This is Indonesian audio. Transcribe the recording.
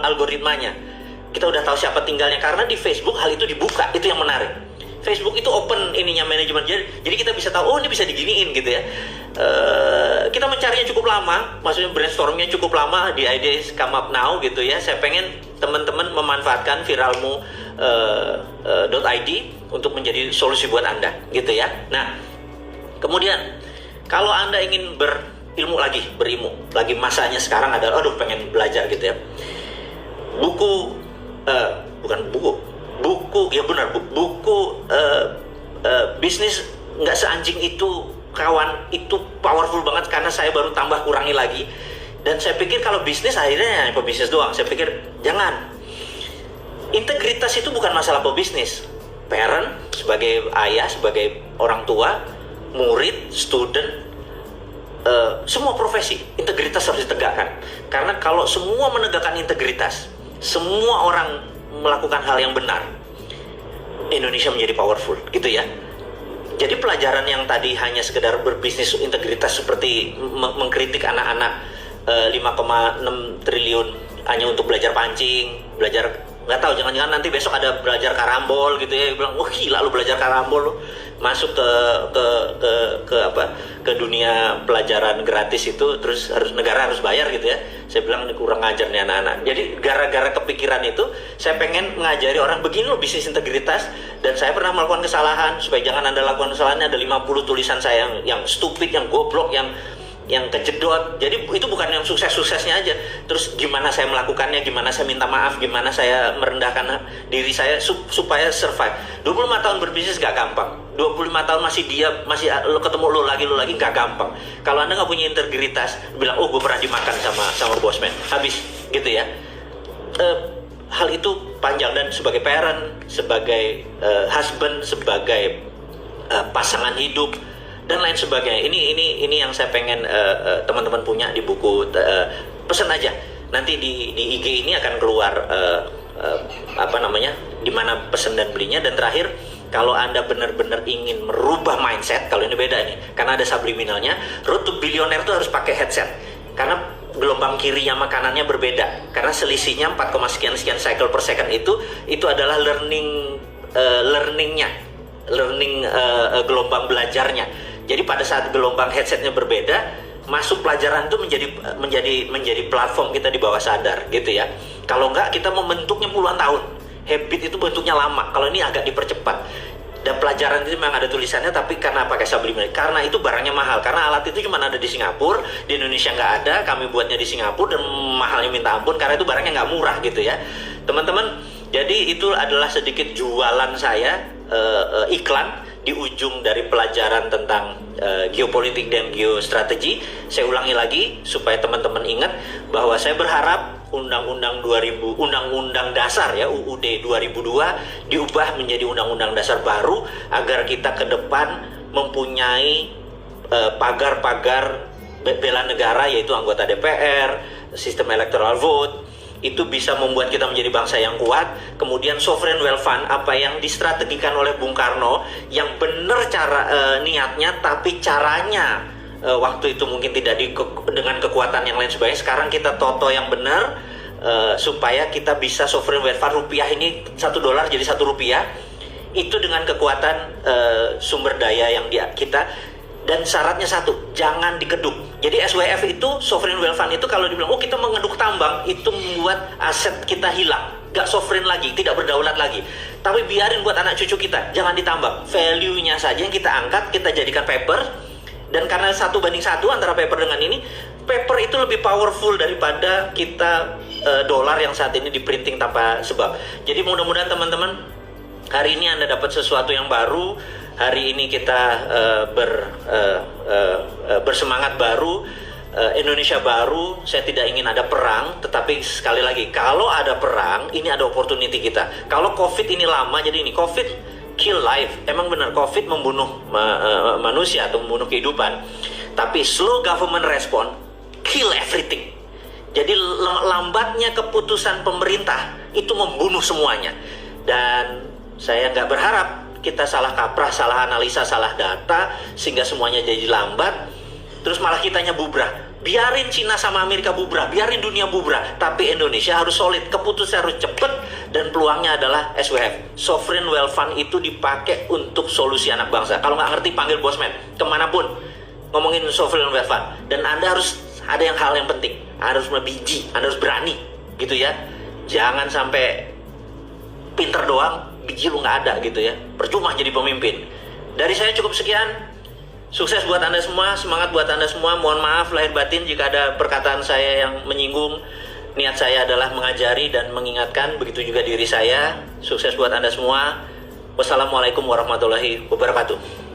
algoritmanya. Kita udah tahu siapa tinggalnya, karena di Facebook hal itu dibuka, itu yang menarik. Facebook itu open ininya manajemen, jadi kita bisa tahu, oh ini bisa diginiin gitu ya. Kita mencarinya cukup lama, maksudnya brainstormingnya cukup lama, di ideas come up now gitu ya. Saya pengen teman-teman memanfaatkan viralmu .id untuk menjadi solusi buat Anda gitu ya. Nah, kemudian kalau Anda ingin berilmu lagi, masanya sekarang adalah pengen belajar gitu ya. Buku bisnis nggak seanjing itu kawan, itu powerful banget karena saya baru tambah kurangi lagi. Dan saya pikir kalau bisnis akhirnya pebisnis doang. Saya pikir jangan. Integritas itu bukan masalah pebisnis. Parent, sebagai ayah, sebagai orang tua, murid, student, semua profesi, integritas harus ditegakkan. Karena kalau semua menegakkan integritas, semua orang melakukan hal yang benar, Indonesia menjadi powerful gitu ya. Jadi pelajaran yang tadi hanya sekedar berbisnis integritas seperti mengkritik anak-anak 5,6 triliun hanya untuk belajar pancing, belajar nggak tahu, jangan-jangan nanti besok ada belajar karambol gitu ya, bilang wah gila lu belajar karambol lu, masuk ke dunia pelajaran gratis itu, terus negara harus bayar gitu ya. Saya bilang ini kurang ajar nih anak-anak. Jadi gara-gara kepikiran itu saya pengen mengajari orang begini loh bisnis integritas. Dan saya pernah melakukan kesalahan, supaya jangan Anda lakukan kesalahannya, ada 50 tulisan saya yang stupid, yang goblok, yang kejedot. Jadi itu bukan yang sukses-suksesnya aja. Terus gimana saya melakukannya, gimana saya minta maaf, gimana saya merendahkan diri saya supaya survive. 25 tahun berbisnis gak gampang. 25 tahun masih ketemu lo lagi gak gampang. Kalau Anda gak punya integritas, bilang gue pernah dimakan sama bosman, habis gitu ya. Hal itu panjang, dan sebagai parent, sebagai husband, sebagai pasangan hidup dan lain sebagainya. Ini yang saya pengen teman-teman punya di buku. Pesan aja. Nanti di IG ini akan keluar di mana pesan dan belinya. Dan terakhir, kalau Anda benar-benar ingin merubah mindset, kalau ini beda nih, karena ada subliminalnya. Road to Billionaire itu harus pakai headset. Karena gelombang kirinya makanannya berbeda. Karena selisihnya 4, sekian cycle per second itu adalah learning gelombang belajarnya. Jadi pada saat gelombang headsetnya berbeda, masuk pelajaran itu menjadi platform kita di bawah sadar gitu ya. Kalau enggak, kita membentuknya puluhan tahun. Habit itu bentuknya lama. Kalau ini agak dipercepat. Dan pelajaran itu memang ada tulisannya, tapi karena pakai subliminal, karena itu barangnya mahal. Karena alat itu cuma ada di Singapura, di Indonesia nggak ada. Kami buatnya di Singapura dan mahalnya minta ampun, karena itu barangnya nggak murah gitu ya, teman-teman. Jadi itu adalah sedikit jualan saya, iklan di ujung dari pelajaran tentang geopolitik dan geostrategi. Saya ulangi lagi supaya teman-teman ingat bahwa saya berharap Undang-Undang Dasar ya, UUD 2002 diubah menjadi Undang-Undang Dasar baru, agar kita ke depan mempunyai pagar-pagar bela negara, yaitu anggota DPR, sistem electoral vote. Itu bisa membuat kita menjadi bangsa yang kuat. Kemudian sovereign wealth fund, apa yang distrategikan oleh Bung Karno, yang benar niatnya, tapi caranya waktu itu mungkin tidak dengan kekuatan yang lain sebagainya. Sekarang kita toto yang benar, supaya kita bisa sovereign wealth fund, rupiah ini $1 jadi $1. Itu dengan kekuatan sumber daya yang kita. Dan syaratnya satu, jangan dikeduk. Jadi SWF itu, sovereign wealth fund itu, kalau dibilang kita mengeduk tambang, itu membuat aset kita hilang, gak sovereign lagi, tidak berdaulat lagi. Tapi biarin buat anak cucu kita, jangan ditambang. Value-nya saja yang kita angkat, kita jadikan paper. Dan karena 1:1 antara paper dengan ini, paper itu lebih powerful daripada kita dolar yang saat ini di printing tanpa sebab. Jadi mudah-mudahan teman-teman, hari ini Anda dapat sesuatu yang baru. Hari ini kita bersemangat baru, Indonesia baru. Saya tidak ingin ada perang, tetapi sekali lagi, kalau ada perang, ini ada opportunity kita. Kalau COVID ini lama, jadi ini COVID kill life. Emang benar COVID membunuh manusia atau membunuh kehidupan. Tapi slow government response kill everything. Jadi lambatnya keputusan pemerintah itu membunuh semuanya. Dan saya nggak berharap kita salah kaprah, salah analisa, salah data, sehingga semuanya jadi lambat, terus malah kitanya bubrah. Biarin Cina sama Amerika bubrah, biarin dunia bubrah, tapi Indonesia harus solid, keputusan harus cepet, dan peluangnya adalah SWF. Sovereign Wealth Fund itu dipakai untuk solusi anak bangsa. Kalau nggak ngerti, panggil Bosman, kemanapun, ngomongin Sovereign Wealth Fund. Dan Anda harus ada hal yang penting, harus biji, Anda harus berani, gitu ya. Jangan sampai pinter doang, biji lu nggak ada gitu ya. Percuma jadi pemimpin. Dari saya cukup sekian. Sukses buat Anda semua, semangat buat Anda semua. Mohon maaf lahir batin jika ada perkataan saya yang menyinggung. Niat saya adalah mengajari dan mengingatkan, begitu juga diri saya. Sukses buat Anda semua. Wassalamualaikum warahmatullahi wabarakatuh.